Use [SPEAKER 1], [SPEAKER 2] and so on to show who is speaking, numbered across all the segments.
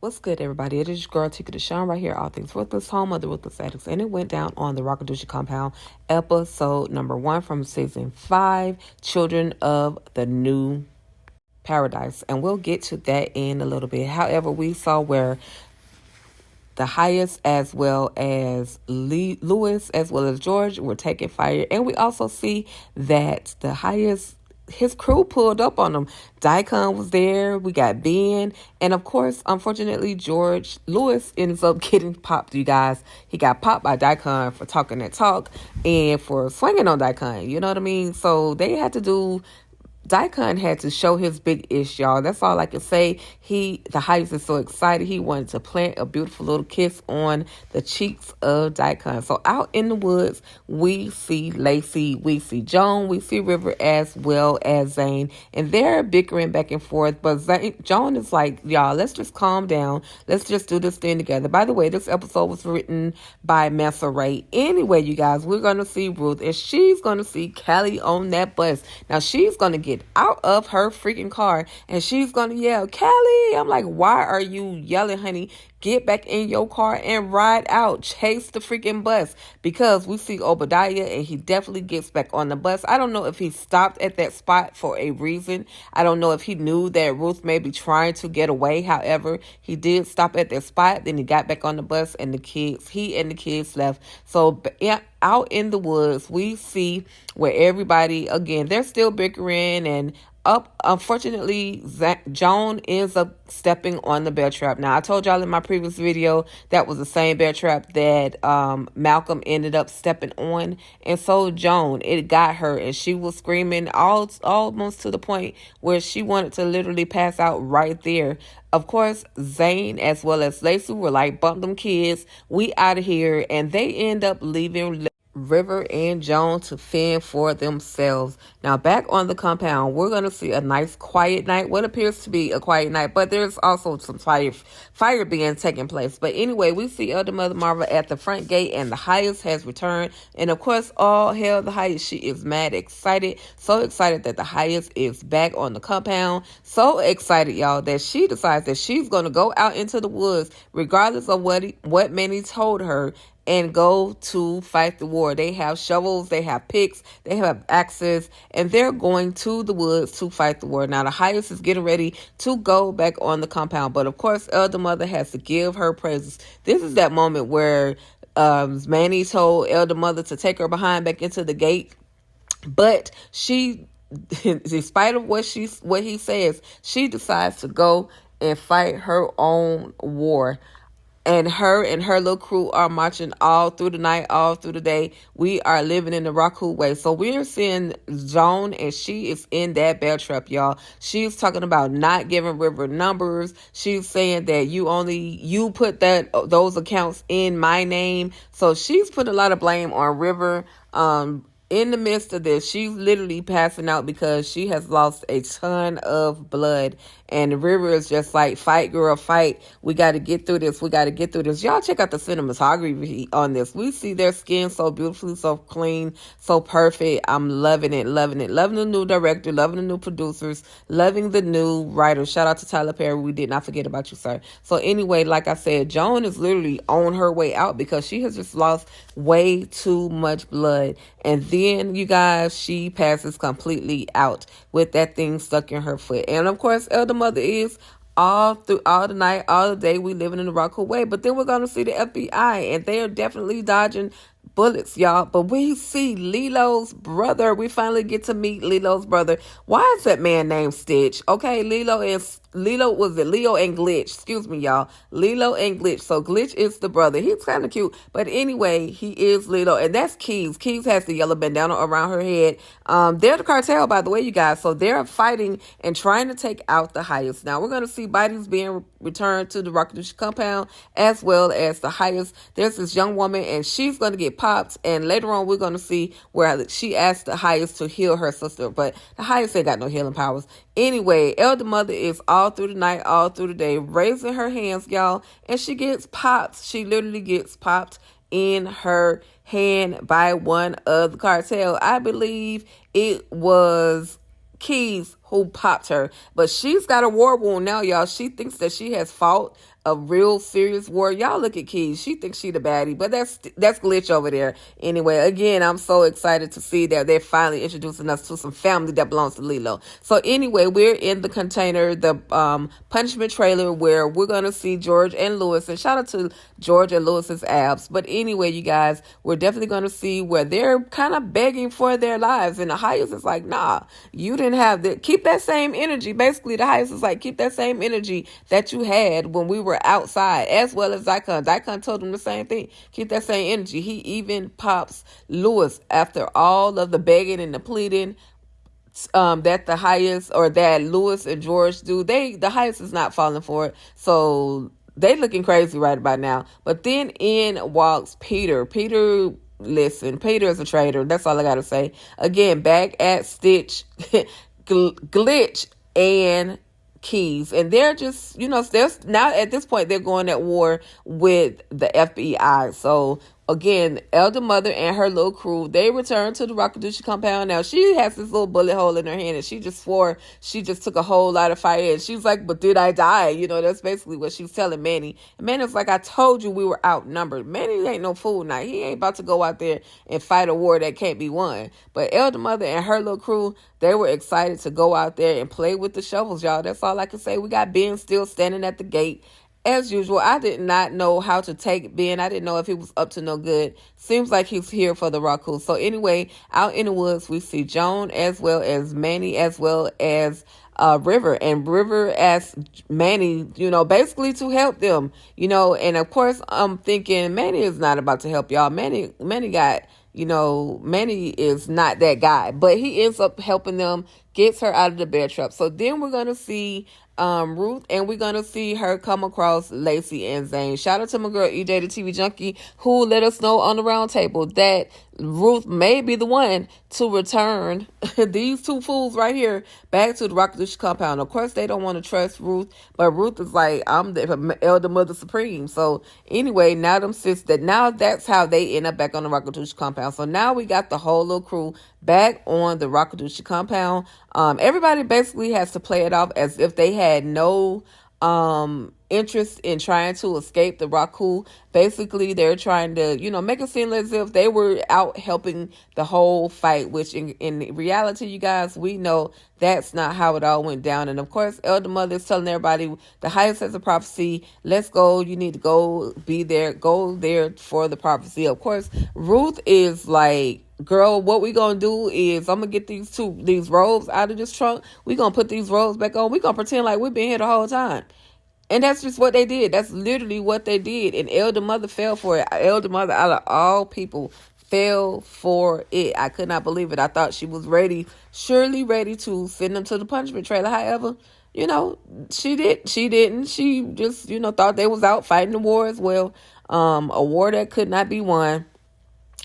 [SPEAKER 1] What's good, everybody? It is your girl, Tika Deshawn, right here, all things Ruthless, home of the Ruthless Addicts. And it went down on the Rockadoochie compound, episode number 1 from season 5, Children of the New Paradise. And we'll get to that in a little bit. However, we saw where the highest as well as Lewis as well as George were taking fire. And we also see that the highest, his crew pulled up on him. Daikon was there. We got Ben. And of course, unfortunately, Lewis ends up getting popped, you guys. He got popped by Daikon for talking that talk and for swinging on Daikon. You know what I mean? So they had to do... Daikon had to show his big ish, y'all. That's all I can say. The Heights is so excited. He wanted to plant a beautiful little kiss on the cheeks of Daikon. So out in the woods, we see Lacey, we see Joan, we see River as well as Zane. And they're bickering back and forth. But Joan is like, y'all, let's just calm down. Let's just do this thing together. By the way, this episode was written by Massa Ray. Anyway, you guys, we're going to see Ruth. And she's going to see Callie on that bus. Now, she's going to get out of her freaking car and she's gonna yell, Callie. I'm like, why are you yelling, honey? Get back in your car and ride out. Chase the freaking bus. Because we see Obadiah and he definitely gets back on the bus. I don't know if he stopped at that spot for a reason. I don't know if he knew that Ruth may be trying to get away. However, he did stop at that spot. Then he got back on the bus and he and the kids left. So yeah, out in the woods, we see where everybody, again, they're still bickering and unfortunately, Joan ends up stepping on the bear trap. Now, I told y'all in my previous video that was the same bear trap that Malcolm ended up stepping on. And so Joan, it got her and she was screaming almost to the point where she wanted to literally pass out right there. Of course, Zane as well as Lacey were like, bump them kids. We out of here. And they end up leaving River and Joan to fend for themselves. Now, back on the compound, we're going to see a nice quiet night. What appears to be a quiet night, but there's also some fire being taking place. But anyway, we see Elder Mother Marva at the front gate and the highest has returned. And of course, all hail the highest. She is mad excited. So excited that the highest is back on the compound. So excited, y'all, that she decides that she's going to go out into the woods regardless of what Manny told her and go to fight the war. They have shovels, they have picks, they have axes, and they're going to the woods to fight the war. Now, the highest is getting ready to go back on the compound, but of course, Elder Mother has to give her praises. This is that moment where Manny told Elder Mother to take her behind back into the gate, but she, in spite of what he says, she decides to go and fight her own war. And her little crew are marching all through the night, all through the day. We are living in the Raku way. So we're seeing Joan, and she is in that bear trap, y'all. She's talking about not giving River numbers. She's saying that you put those accounts in my name. So she's put a lot of blame on River. In the midst of this, she's literally passing out because she has lost a ton of blood. And the River is just like, fight, girl, fight. We got to get through this. We got to get through this. Y'all check out the cinematography on this. We see their skin so beautifully, so clean, so perfect. I'm loving it, loving it. Loving the new director, loving the new producers, loving the new writer. Shout out to Tyler Perry. We did not forget about you, sir. So anyway, like I said, Joan is literally on her way out because she has just lost way too much blood. And then, you guys, she passes completely out with that thing stuck in her foot. And of course, Elder Mother is all the night, all the day. We living in the Rockaway way. But then we're going to see the FBI, and they are definitely dodging bullets, y'all. But we see Lilo's brother. We finally get to meet Lilo's brother. Why is that man named Stitch? Okay, Lilo and Glitch? Excuse me, y'all. Lilo and Glitch. So Glitch is the brother. He's kind of cute. But anyway, he is Lilo. And that's Keys. Keys has the yellow bandana around her head. They're the cartel, by the way, you guys. So they're fighting and trying to take out the highest. Now, we're going to see bodies being returned to the Rockadoochie compound as well as the highest. There's this young woman, and she's going to get popped. And later on, we're going to see where she asked the highest to heal her sister. But the highest ain't got no healing powers. Anyway, Elder Mother is all through the night, all through the day, raising her hands, y'all, and she gets popped. She literally gets popped in her hand by one of the cartel. I believe it was Keys who popped her, but she's got a war wound now, y'all. She thinks that she has fought a real serious war. Y'all look at Keys. She thinks she the baddie, but that's Glitch over there. Anyway, again, I'm so excited to see that they're finally introducing us to some family that belongs to Lilo. So anyway, we're in the container, the punishment trailer, where we're gonna see George and Lewis. And shout out to George and Lewis's abs. But anyway, you guys, we're definitely gonna see where they're kind of begging for their lives, and the highest is like, nah, you didn't have that. Keep that same energy. Basically, the highest is like, keep that same energy that you had when we were outside, as well as Daikon. Daikon told him the same thing. Keep that same energy. He even pops Lewis after all of the begging and the pleading that the highest, or that Lewis and George do. The highest is not falling for it. So they looking crazy right about now. But then in walks Peter. Listen, Peter is a traitor. That's all I gotta say. Again, back at Stitch, Glitch, and Keys, and they're just, there's now at this point they're going at war with the FBI. So again, Elder Mother and her little crew, they return to the Rakadushi compound. Now she has this little bullet hole in her hand, and she just swore she just took a whole lot of fire, and she's like, but did I die? That's basically what she's telling Manny. And Manny's like, I told you we were outnumbered. Manny ain't no fool now. He ain't about to go out there and fight a war that can't be won. But Elder Mother and her little crew, they were excited to go out there and play with the shovels, y'all. That's all I can say. We got Ben still standing at the gate. As usual, I did not know how to take Ben. I didn't know if he was up to no good. Seems like he's here for the Raku. So anyway, out in the woods, we see Joan as well as Manny as well as River. And River asked Manny, basically to help them, and of course I'm thinking Manny is not about to help y'all. Manny got, Manny is not that guy, but he ends up helping them, gets her out of the bear trap. So then we're going to see Ruth, and we're going to see her come across Lacey and Zane. Shout out to my girl EJ the TV Junkie, who let us know on the round table that Ruth may be the one to return these two fools right here back to the Rakadushi compound. Of course, they don't want to trust Ruth, but Ruth is like, I'm the Elder Mother Supreme. So anyway, now that's how they end up back on the Rakadushi compound. So now we got the whole little crew back on the Rakadushi compound. Everybody basically has to play it off as if they had no interest in trying to escape the Raku. Basically, they're trying to, make it seem as if they were out helping the whole fight, which in reality, you guys, we know that's not how it all went down. And of course, Elder Mother is telling everybody, the highest has a prophecy. Let's go. You need to go go there for the prophecy. Of course, Ruth is like, girl, what we gonna do is I'm gonna get these robes out of this trunk. We gonna put these robes back on. We gonna pretend like we've been here the whole time. And that's just what they did. That's literally what they did. And Elder Mother fell for it. Elder Mother, out of all people, fell for it. I could not believe it. I thought she was surely ready to send them to the punishment trailer. However, she didn't. She just, thought they was out fighting the war as well. A war that could not be won.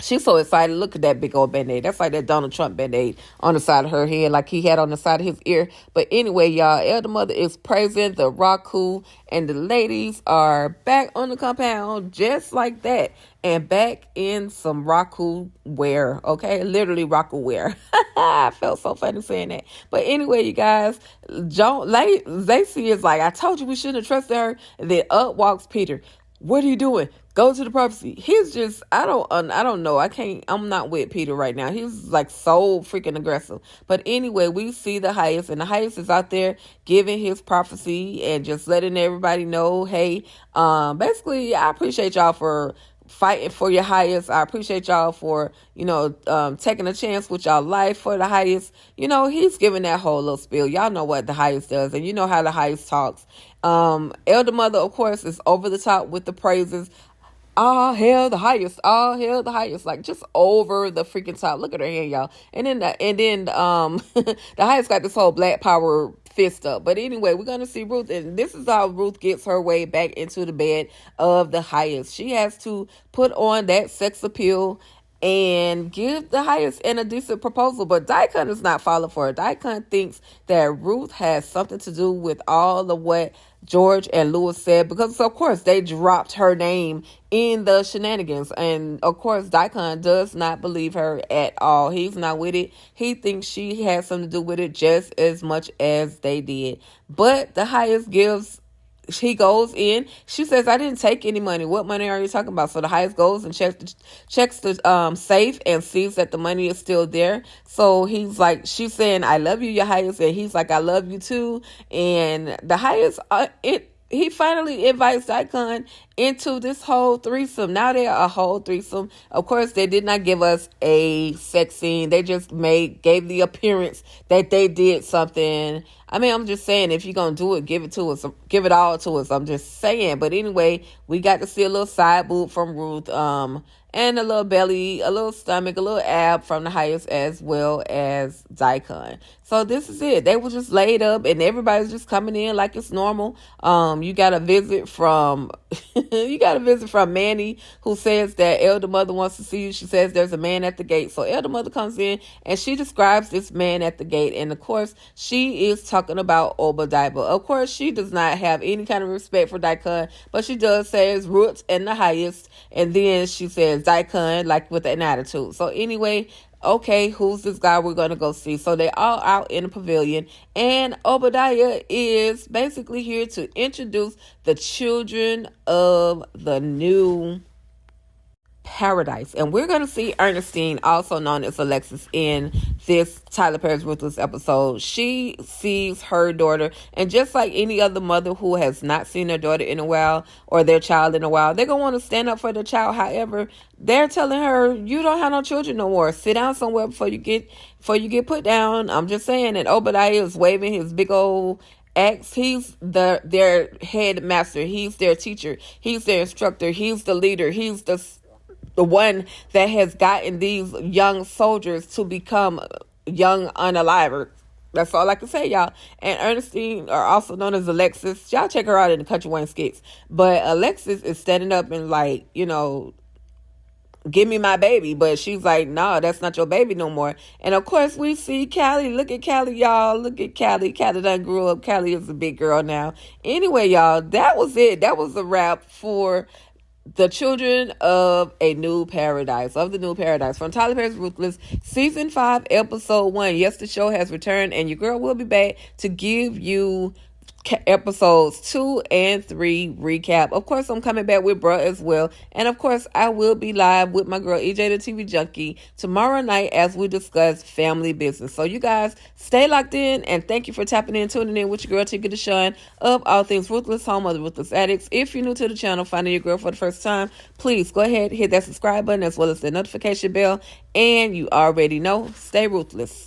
[SPEAKER 1] She's so excited. Look at that big old Band-Aid. That's like that Donald Trump Band-Aid on the side of her head, like he had on the side of his ear. But anyway, y'all, Elder Mother is praising the Raku, and the ladies are back on the compound just like that, and back in some Raku wear, okay? Literally Raku wear. I felt so funny saying that. But anyway, you guys, Lacey is like, I told you we shouldn't have trusted her. And then up walks Peter. What are you doing? Go to the prophecy. He's just, I don't know. I'm not with Peter right now. He's like so freaking aggressive. But anyway, we see the highest, and the highest is out there giving his prophecy and just letting everybody know, hey, basically, I appreciate y'all for fighting for your highest. I appreciate y'all for, taking a chance with y'all life for the highest. He's giving that whole little spiel. Y'all know what the highest does, and you know how the highest talks. Elder Mother, of course, is over the top with the praises. All hail the highest, all hail the highest, like just over the freaking top. Look at her hand, y'all. And then the highest got this whole Black Power fist up. But anyway, we're gonna see Ruth, and this is how Ruth gets her way back into the bed of the highest. She has to put on that sex appeal and give the highest and a decent proposal. But Daikon is not falling for it. Daikon thinks that Ruth has something to do with all of what George and Lewis said, because of course they dropped her name in the shenanigans. And of course Daikon does not believe her at all. He's not with it. He thinks she has something to do with it just as much as they did. But the highest gives he goes in. She says, I didn't take any money. What money are you talking about? So the highest goes and checks the safe and sees that the money is still there. So he's like, she's saying, I love you, your highest. And he's like, I love you too. And the highest, he finally invites Daikon into this whole threesome. Now they're a whole threesome. Of course, they did not give us a sex scene. They just gave the appearance that they did something. I mean, I'm just saying, if you're going to do it, give it to us. Give it all to us. I'm just saying. But anyway, we got to see a little side boob from Ruth. And a little belly, a little stomach, a little ab from the highest, as well as Daikon. So this is it. They were just laid up and everybody's just coming in like it's normal. You got a visit from Manny, who says that Elder Mother wants to see you. She says there's a man at the gate. So Elder Mother comes in and she describes this man at the gate. And of course, she is talking about Obadiah. But of course, she does not have any kind of respect for Daikon, but she does say it's Roots and the highest. And then she says Daikon, like with an attitude. So anyway, okay, who's this guy we're going to go see? So they all out in the pavilion, and Obadiah is basically here to introduce the children of the new paradise. And we're going to see Ernestine, also known as Alexis, in this Tyler Perry's Ruthless episode. She sees her daughter, and just like any other mother who has not seen their daughter in a while, or their child in a while, they're going to want to stand up for their child. However, they're telling her, you don't have no children no more. Sit down somewhere before you get put down. I'm just saying. And Obadiah is waving his big old axe. He's their head master. He's their teacher. He's their instructor. He's the leader. He's the one that has gotten these young soldiers to become young unalivers. That's all I can say, y'all. And Ernestine, or also known as Alexis, y'all check her out in the Country Wayne skits. But Alexis is standing up and like, give me my baby. But she's like, no, that's not your baby no more. And of course, we see Callie. Look at Callie, y'all. Look at Callie. Callie done grew up. Callie is a big girl now. Anyway, y'all, that was it. That was a wrap for the children of the new paradise, from Tyler Perry's Ruthless, season 5, episode 1. Yes, the show has returned, and your girl will be back to give you episodes 2 and 3 recap. Of course, I'm coming back with bruh as well, and of course, I will be live with my girl EJ the TV Junkie tomorrow night as we discuss family business. So you guys stay locked in, and thank you for tapping in, tuning in with your girl Tika Deshawn of All Things Ruthless, home of the Ruthless Addicts. If you're new to the channel, finding your girl for the first time, please go ahead, hit that subscribe button as well as the notification bell, and you already know, stay ruthless.